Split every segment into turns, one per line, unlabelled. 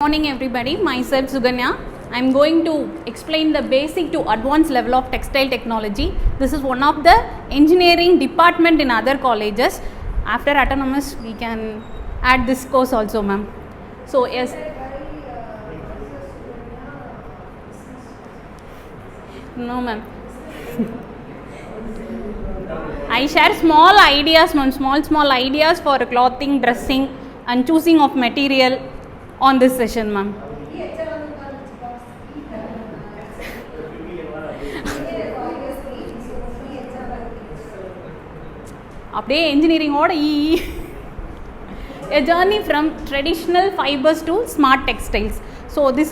morning everybody, myself Suganya. I am going to explain the basic to advanced level of textile technology. This is one of the engineering department in other colleges. After autonomous we can add this course also, ma'am. So yes. No ma'am. I share small ideas, ma'am, small ideas for clothing, dressing and choosing of material on this session, ma'am. Update engineering or EEE. A journey from traditional fibers to smart textiles. So this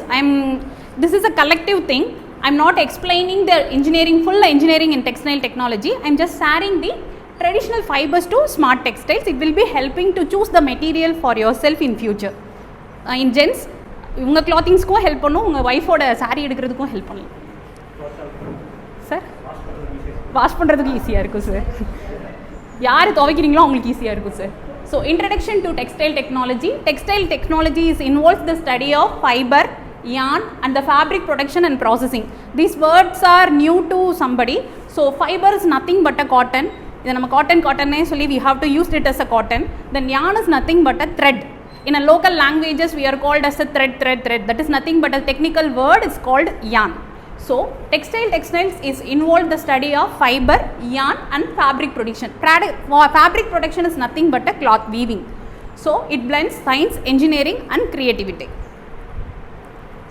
is a collective thing. I am not explaining the full engineering in textile technology. I am just sharing the traditional fibers to smart textiles. It will be helping to choose the material for yourself in future. In gents, unga clothings ko help pannum, unga wife oda saree edukradhukku help pannum. Sir, wash பண்றதுக்கு ஈஸியா இருக்கும் sir. யார் துவைக்கிறீங்களோ அவங்களுக்கு ஈஸியா இருக்கும் sir. So introduction to textile technology. Textile technology involves the study of fiber, yarn and the fabric production and processing. These words are new to somebody. So fiber is nothing but a cotton. இதை நம்ம cotton சொல்லி we have to use it as a cotton. Then yarn is nothing but a thread. In a local languages we are called as a thread. That is nothing but a technical word is called yarn. So textiles is involved the study of fiber, yarn and fabric production. Fabric production is nothing but a cloth weaving. So it blends science, engineering and creativity.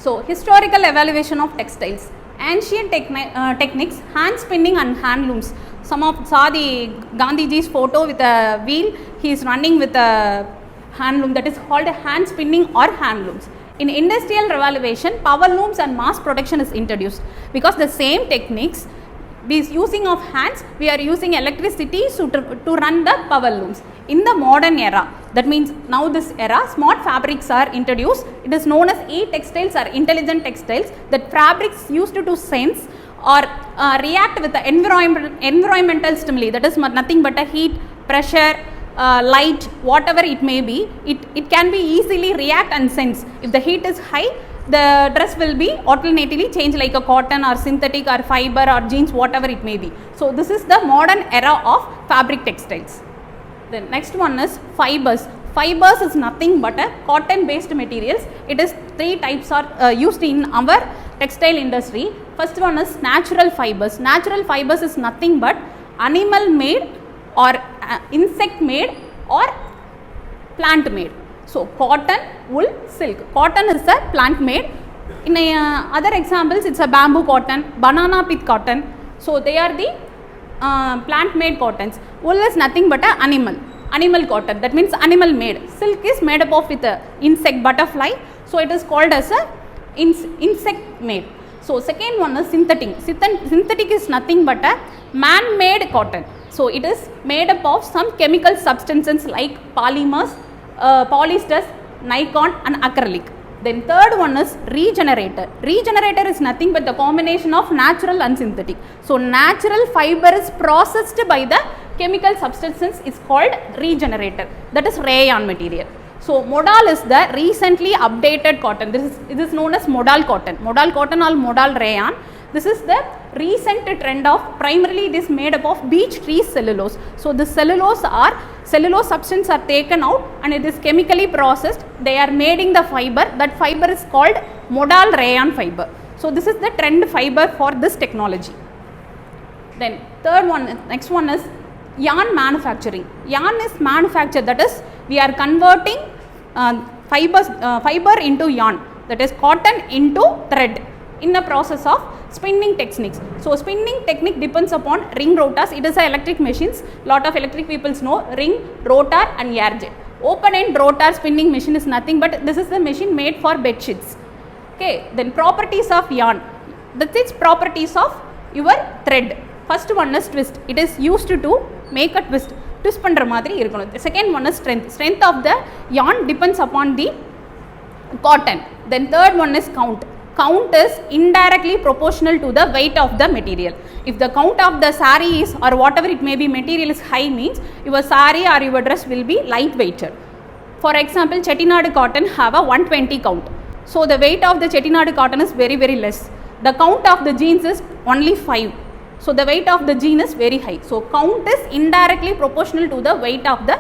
So historical evaluation of textiles. Ancient techniques, hand spinning and hand looms. Some of saw the Gandhiji's photo with a wheel. He is running with a hand loom, that is called hand spinning or hand looms. In industrial revolution, power looms and mass production is introduced because the same techniques is using of hands, we are using electricity to run the power looms. In the modern era, that means now this era, smart fabrics are introduced. It is known as e-textiles or intelligent textiles, that fabrics used to sense or react with the environmental stimuli, that is nothing but a heat, pressure, light, whatever it may be, it can be easily react and sense. If the heat is high, the dress will be alternatively changed like a cotton or synthetic or fiber or jeans, whatever it may be. So this is the modern era of fabric textiles. The next one is fibers. Fibers is nothing but a cotton based materials. It is three types are used in our textile industry. First one is natural fibers. Natural fibers is nothing but animal made or insect made or plant made. So cotton, wool, silk. Cotton is a plant made. In other examples, it's a bamboo cotton, banana pith cotton. So they are the plant made cottons. Wool is nothing but a animal cotton, that means animal made. Silk is made up of with a insect, butterfly, so it is called as a insect made. So second one is synthetic. Synthetic is nothing but a man made cotton. So it is made up of some chemical substances like polymers, polyesters, nylon and acrylic. Then third one is regenerator. Regenerator is nothing but the combination of natural and synthetic. So natural fiber is processed by the chemical substance is called regenerator, that is rayon material. So modal is the recently updated cotton. This is known as modal cotton. Modal cotton or modal rayon. This is the recent trend of primarily it is made up of beech tree cellulose. So the cellulose substance are taken out and it is chemically processed. They are making the fiber. That fiber is called modal rayon fiber. So this is the trend fiber for this technology. Then next one is yarn manufacturing. Yarn is manufactured, that is we are converting fiber into yarn, that is cotton into thread in the process of spinning techniques. So spinning technique depends upon ring rotors. It is a electric machines. Lot of electric people know ring, rotor and air jet. Open end rotor spinning machine is nothing but this is the machine made for bed sheets. Okay, then properties of yarn. That is properties of your thread. First one is twist. It is used to make a twist. Twist பண்ற மாதிரி இருக்கணும். The second one is strength. Strength of the yarn depends upon the cotton. Then third one is count. Count is indirectly proportional to the weight of the material. If the count of the saree is or whatever it may be material is high, means your saree or your dress will be light weighted. For example, Chettinad cotton have a 120 count. So the weight of the Chettinad cotton is very, very less. The count of the genes is only 5. So the weight of the gene is very high. So count is indirectly proportional to the weight of the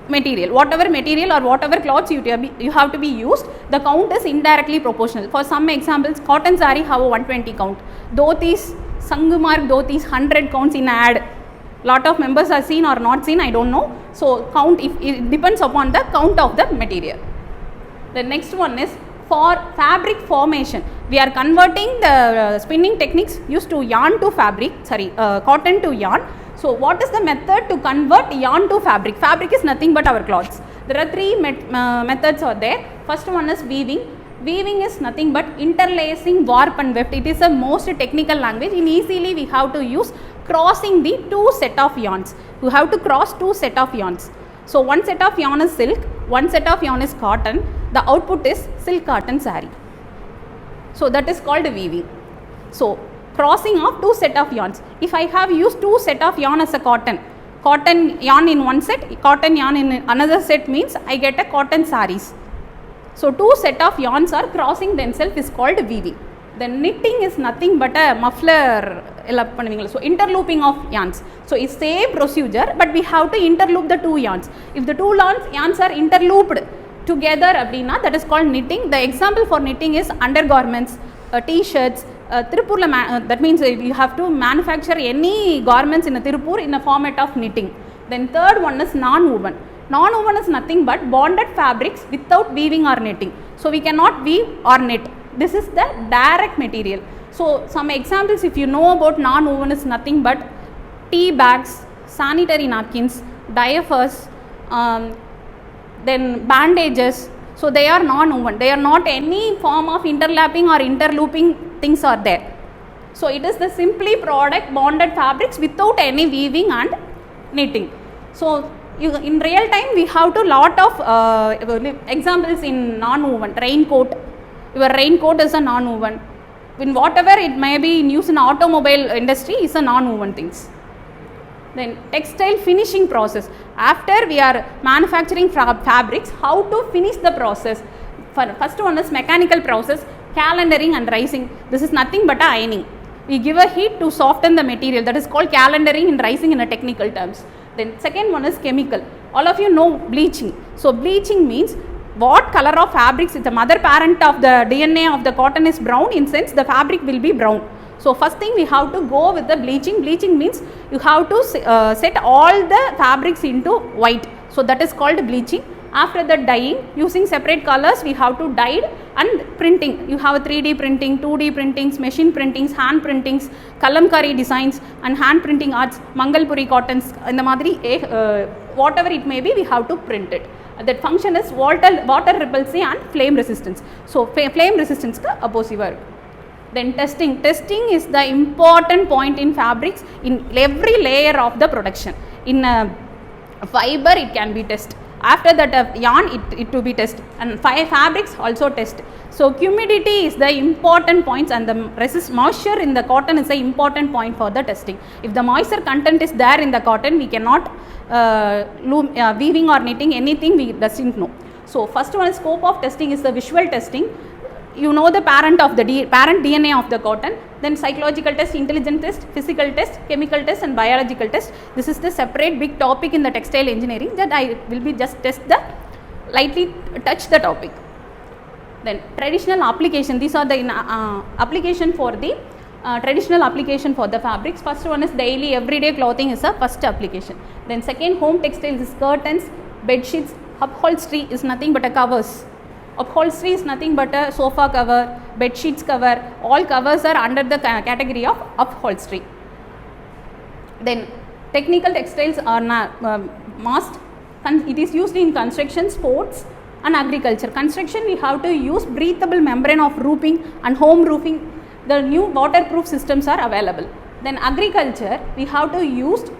material. Whatever material or whatever cloths you have to be used, the count is indirectly proportional. For some examples, cotton saree have a 120 count. Dhotis, Sangumark dhotis 100 counts in ad. Lot of members are seen or not seen, I don't know. So count, if it depends upon the count of the material. The next one is for fabric formation. We are converting the spinning techniques used to yarn to fabric, cotton to yarn. So what is the method to convert yarn to fabric? Fabric is nothing but our cloths. There are three methods are there. First one is weaving. Weaving is nothing but interlacing, warp and weft. It is a most technical language. In easily we have to use crossing the two set of yarns. You have to cross two set of yarns. So one set of yarn is silk, one set of yarn is cotton. The output is silk cotton saree. So that is called weaving. So crossing of two set of yarns. If I have used two set of yarn as a cotton yarn in one set, cotton yarn in another set means I get a cotton sarees. So two set of yarns are crossing themselves is called weaving. Then knitting is nothing but a muffler. So interlooping of yarns. So it's same procedure, but we have to interloop the two yarns. If the two yarns are interlooped together, that is called knitting. The example for knitting is undergarments, t-shirts. Tirupur, that means you have to manufacture any garments in a Tirupur in a format of knitting. Then third one is non-woven. Non-woven is nothing but bonded fabrics without weaving or knitting. So we cannot weave or knit. This is the direct material. So some examples, if you know about non-woven, is nothing but tea bags, sanitary napkins, diapers, then bandages. So they are non-woven. They are not any form of interlapping or interlooping things are there. So it is the simply product bonded fabrics without any weaving and knitting. So in real time we have to lot of examples in non-woven. Raincoat. Your raincoat is a non-woven. In whatever it may be in use in automobile industry is a non-woven things. Then textile finishing process. After we are manufacturing fabrics, how to finish the process? First one is mechanical process, calendering and rising. This is nothing but a ironing. We give a heat to soften the material, that is called calendering and rising in a technical terms. Then second one is chemical. All of you know bleaching. So bleaching means what color of fabrics, if the mother parent of the DNA of the cotton is brown, in sense the fabric will be brown. So first thing we have to go with the bleaching. Bleaching means you have to set all the fabrics into white. So that is called bleaching. After that dyeing, using separate colors we have to dye and printing. You have 3D printing, 2D printings, machine printings, hand printings, kalamkari designs and hand printing arts, Mangalpuri cottons and the madri whatever it may be, we have to print it. That function is water repulsy and flame resistance. So flame resistance ka opposite. Then testing. Testing is the important point in fabrics in every layer of the production. In fiber it can be tested. After that yarn it to be tested, and fabrics also test. So humidity is the important points, and the moisture in the cotton is the important point for the testing. If the moisture content is there in the cotton, we cannot weaving or knitting anything, we doesn't know. So first one scope of testing is the visual testing. You know the parent DNA of the cotton, then psychological test, intelligence test, physical test, chemical test and biological test. This is the separate big topic in the textile engineering that I will be just lightly touch the topic. Then traditional application, these are the application for the traditional application for the fabrics. First one is daily everyday clothing is a first application. Then second, home textiles is curtains, bed sheets, upholstery is nothing but a covers. Upholstery is nothing but a sofa cover, bed sheets cover, all covers are under the category of upholstery. Then technical textiles are must, it is used in construction, sports and agriculture. Construction we have to use breathable membrane of roofing and home roofing. The new waterproof systems are available. Then agriculture we have to use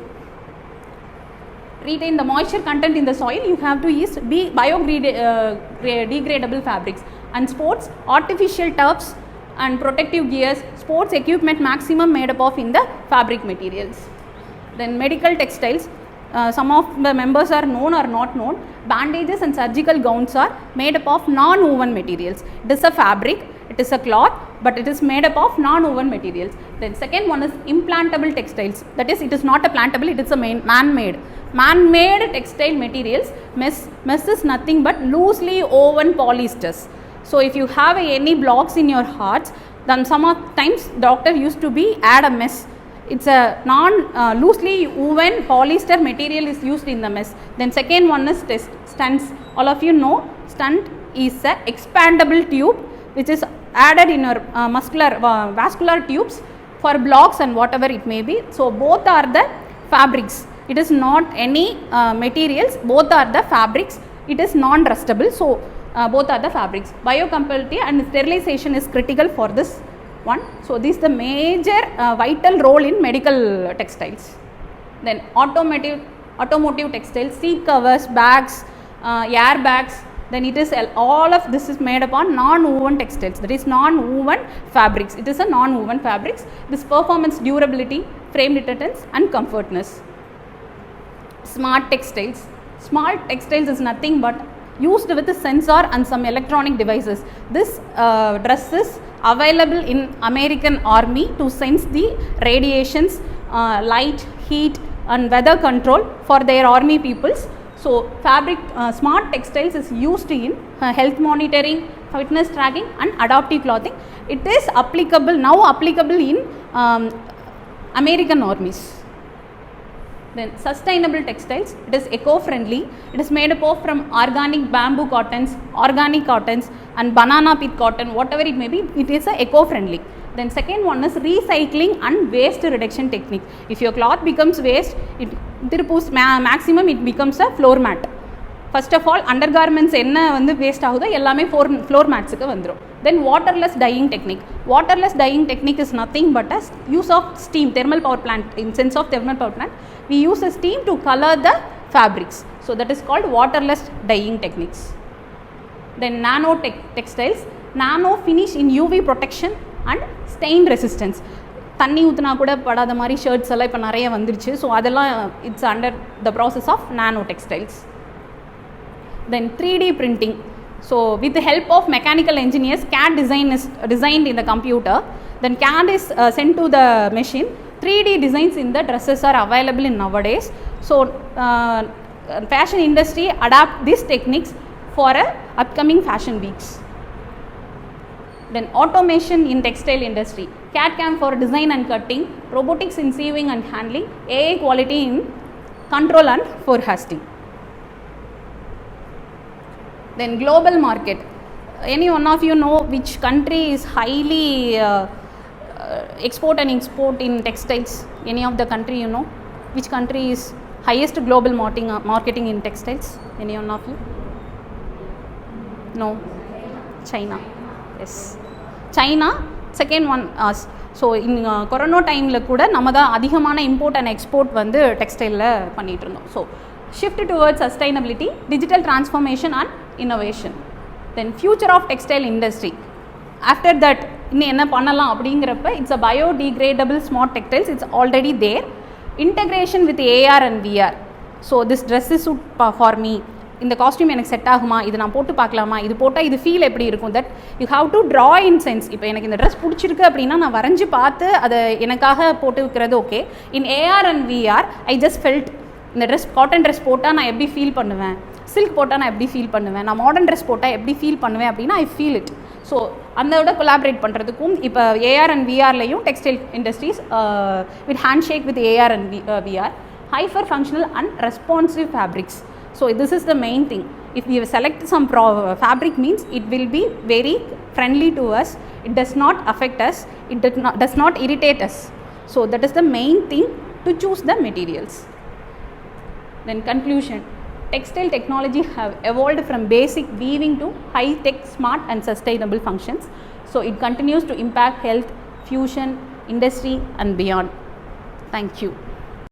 retain the moisture content in the soil, you have to use biodegradable fabrics. And sports, artificial turfs and protective gears, sports equipment maximum made up of in the fabric materials. Then medical textiles, some of the members are known or not known, bandages and surgical gowns are made up of non-woven materials. It is a fabric, it is a cloth, but it is made up of non-woven materials. Then second one is implantable textiles, that is, it is not a plantable, it is a man-made. Man-made textile materials, mesh is nothing but loosely woven polyesters. So if you have any blocks in your hearts, then sometimes doctor used to be add a mesh. It's a loosely woven polyester material is used in the mesh. Then second one is stents. All of you know stent is a expandable tube which is added in your vascular tubes for blocks and whatever it may be. So both are the fabrics. It is not any materials, both are the fabrics. It is non-rustable, so both are the fabrics. Biocompatibility and sterilization is critical for this one. So this is the major vital role in medical textiles. Then automotive textiles, seat covers, bags, airbags. Then it is all of this is made upon non-woven textiles, that is non-woven fabrics. It is a non-woven fabrics. This performance, durability, frame retardance and comfortness. Smart textiles. Smart textiles is nothing but used with a sensor and some electronic devices. This dress is available in American Army to sense the radiations, light, heat and weather control for their army peoples. So fabric smart textiles is used in health monitoring, fitness tracking and adaptive clothing. It is now applicable in American armies. Then sustainable textiles, it is eco-friendly. It is made up of from organic bamboo cottons, organic cottons and banana pith cotton, whatever it may be, it is eco-friendly. Then second one is recycling and waste reduction technique. If your cloth becomes waste, maximum it becomes a floor mat. First of all, undergarments enna waste agudho ellame floor mats ku vandrum. Then waterless dyeing technique. Waterless dyeing technique is nothing but a use of steam, thermal power plant. In sense of thermal power plant, we use a steam to color the fabrics. So that is called waterless dyeing techniques. Then nano textiles, nano finish in UV protection and stain resistance. தண்ணி ஊற்றினா கூட படாத மாதிரி shirts எல்லாம் இப்போ நிறைய வந்துருச்சு. So அதெல்லாம் it's under the process of nano textiles. Then 3D printing. So with the help of mechanical engineers, CAD design is designed in the computer. Then CAD is sent to the machine. 3D designs in the dresses are available in nowadays. So fashion industry adapt these techniques for upcoming fashion weeks. Then automation in textile industry. CAD/CAM for design and cutting, robotics in sewing and handling, AI quality in control and forecasting. Then global market. Any one of you know which country is highly export and import in textiles? Any of the country you know? Which country is highest global marketing in textiles? Any one of you? No. China. Yes. China. Second one us. So corona டைமில் கூட நம்ம தான் அதிகமான import and export வந்து டெக்ஸ்டைலில் பண்ணிகிட்டு இருந்தோம். So shift towards sustainability, digital transformation and innovation. Then future of textile industry. After that இன்னும் என்ன பண்ணலாம் அப்படிங்கிறப்ப it's a biodegradable smart textiles, it's already there. Integration with AR and VR. So this dress is suit for me, இந்த costume எனக்கு set ஆகுமா, இது நான் போட்டு பார்க்கலாமா, இது போட்டால் இது ஃபீல் எப்படி இருக்கும், that you have to draw in sense. இப்போ எனக்கு இந்த ட்ரெஸ் பிடிச்சிருக்கு அப்படின்னா நான் வரைஞ்சி பார்த்து அதை எனக்காக போட்டு வைக்கிறது okay. In AR and VR I just felt இந்த ட்ரெஸ், காட்டன் ட்ரெஸ் போட்டால் நான் எப்படி ஃபீல் பண்ணுவேன், சில்க் போட்டால் நான் எப்படி ஃபீல் பண்ணுவேன், நான் மாடர்ன் ட்ரெஸ் போட்டால் எப்படி ஃபீல் பண்ணுவேன் அப்படின்னா ஐ ஃபீல் இட். ஸோ அதோட கொலாபரேட் பண்ணுறதுக்கும் இப்போ ஏஆர் அண்ட் விஆர்லையும் textile industries with hand shake with AR and VR, hyper functional and responsive fabrics. So this is the main thing. If we select some fabric means it will be very friendly to us, it does not affect us, it does not irritate us. So that is the main thing to choose the materials. Then conclusion. Textile technology have evolved from basic weaving to high tech, smart and sustainable functions. So it continues to impact health, fusion, industry and beyond. Thank you.